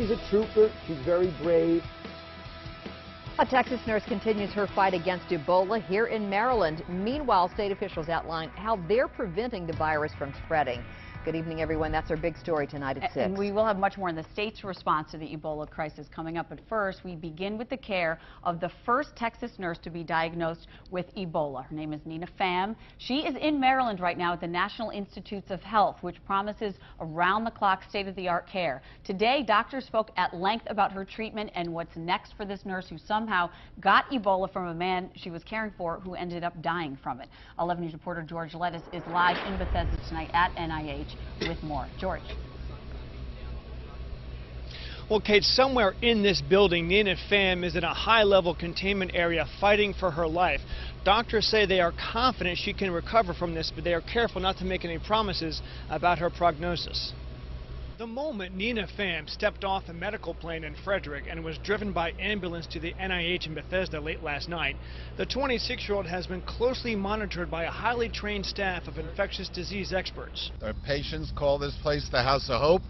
She's a trooper. She's very brave. A Texas nurse continues her fight against Ebola here in Maryland. Meanwhile, state officials outline how they're preventing the virus from spreading. Good evening, everyone. That's our big story tonight at 6. And we will have much more in the state's response to the Ebola crisis coming up. But first, we begin with the care of the first Texas nurse to be diagnosed with Ebola. Her name is Nina Pham. She is in Maryland right now at the National Institutes of Health, which promises around-the-clock, state-of-the-art care. Today, doctors spoke at length about her treatment and what's next for this nurse who somehow got Ebola from a man she was caring for who ended up dying from it. 11 News reporter George Lettuce is live in Bethesda tonight at NIH. With more. George. Well, Kate, somewhere in this building, Nina Pham is in a high-level containment area fighting for her life. Doctors say they are confident she can recover from this, but they are careful not to make any promises about her prognosis. The moment Nina Pham stepped off a medical plane in Frederick and was driven by ambulance to the NIH in Bethesda late last night, the 26-year-old has been closely monitored by a highly trained staff of infectious disease experts. Our patients call this place the House of Hope,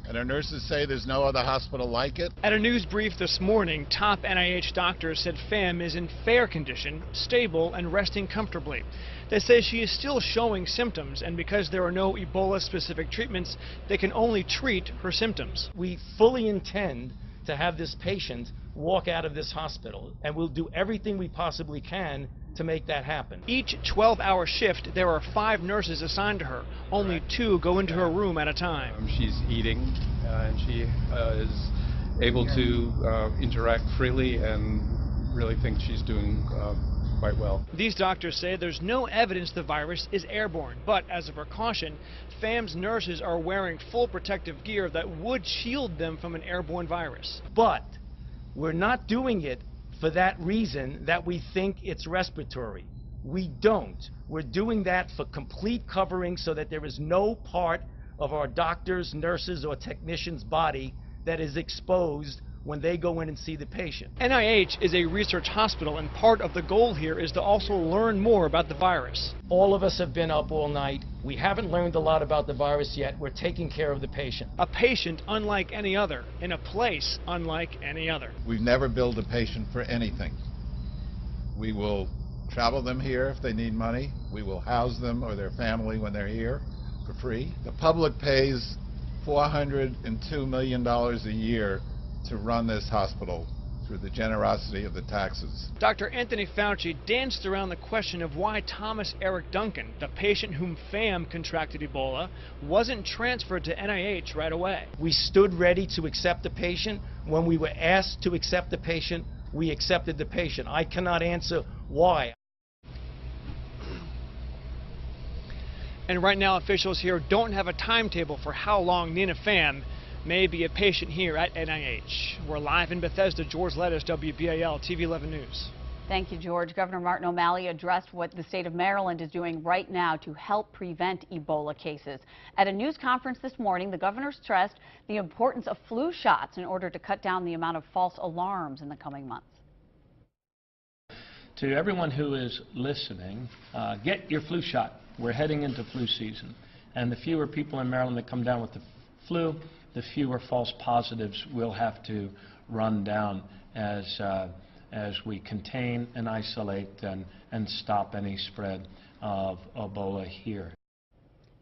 and our nurses say there's no other hospital like it. At a news brief this morning, top NIH doctors said Pham is in fair condition, stable, and resting comfortably. They say she is still showing symptoms, and because there are no Ebola-specific treatments, they can only treat her symptoms. We fully intend to have this patient walk out of this hospital, and we'll do everything we possibly can to make that happen. Each 12-hour shift, there are 5 nurses assigned to her. Only 2 go into her room at a time. She's eating, and she is able to interact freely and really think she's doing quite well. These doctors say there's no evidence the virus is airborne, but as a precaution, Pham's nurses are wearing full protective gear that would shield them from an airborne virus. But we're not doing it for that reason that we think it's respiratory. We don't. We're doing that for complete covering so that there is no part of our doctors, nurses, or technicians' body that is exposed when they go in and see the patient. NIH is a research hospital, and part of the goal here is to also learn more about the virus. All of us have been up all night. We haven't learned a lot about the virus yet. We're taking care of the patient. A patient unlike any other, in a place unlike any other. We've never billed a patient for anything. We will travel them here if they need money. We will house them or their family when they're here for free. The public pays $402 million a year to run this hospital through the generosity of the taxes. Dr. Anthony Fauci danced around the question of why Thomas Eric Duncan, the patient whom Pham contracted Ebola, wasn't transferred to NIH right away. We stood ready to accept the patient. When we were asked to accept the patient, we accepted the patient. I cannot answer why. And right now, officials here don't have a timetable for how long Nina Pham may be a patient here at NIH. We're live in Bethesda. George Lettuce, WBAL, TV 11 News. Thank you, George. Governor Martin O'Malley addressed what the state of Maryland is doing right now to help prevent Ebola cases. At a news conference this morning, the governor stressed the importance of flu shots in order to cut down the amount of false alarms in the coming months. To everyone who is listening, get your flu shot. We're heading into flu season, and the fewer people in Maryland that come down with the flu, the fewer false positives we'll have to run down as we contain and isolate and stop any spread of Ebola here.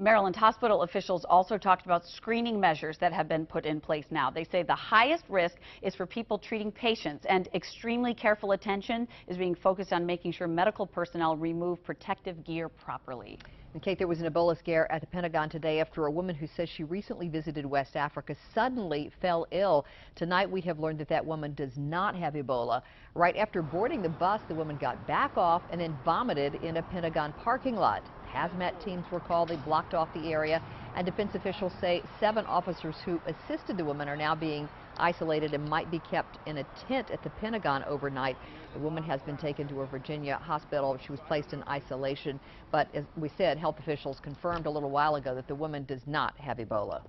Maryland hospital officials also talked about screening measures that have been put in place now. They say the highest risk is for people treating patients, and extremely careful attention is being focused on making sure medical personnel remove protective gear properly. And Kate, there was an Ebola scare at the Pentagon today after a woman who says she recently visited West Africa suddenly fell ill. Tonight we have learned that that woman does not have Ebola. Right after boarding the bus, the woman got back off and then vomited in a Pentagon parking lot. Hazmat teams were called. They blocked off the area, and defense officials say 7 officers who assisted the woman are now being isolated and might be kept in a tent at the Pentagon overnight. The woman has been taken to a Virginia hospital. She was placed in isolation, but as we said, health officials confirmed a little while ago that the woman does not have Ebola.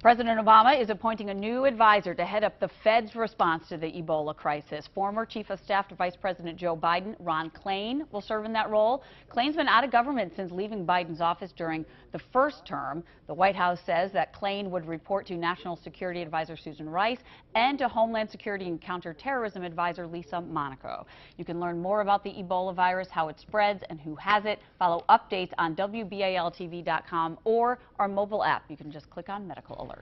President Obama is appointing a new advisor to head up the Fed's response to the Ebola crisis. Former Chief of Staff to Vice President Joe Biden, Ron Klain, will serve in that role. Klain's been out of government since leaving Biden's office during the first term. The White House says that Klain would report to National Security Advisor Susan Rice and to Homeland Security and Counterterrorism Advisor Lisa Monaco. You can learn more about the Ebola virus, how it spreads, and who has it. Follow updates on WBALTV.com or our mobile app. You can just click on Medical Alert.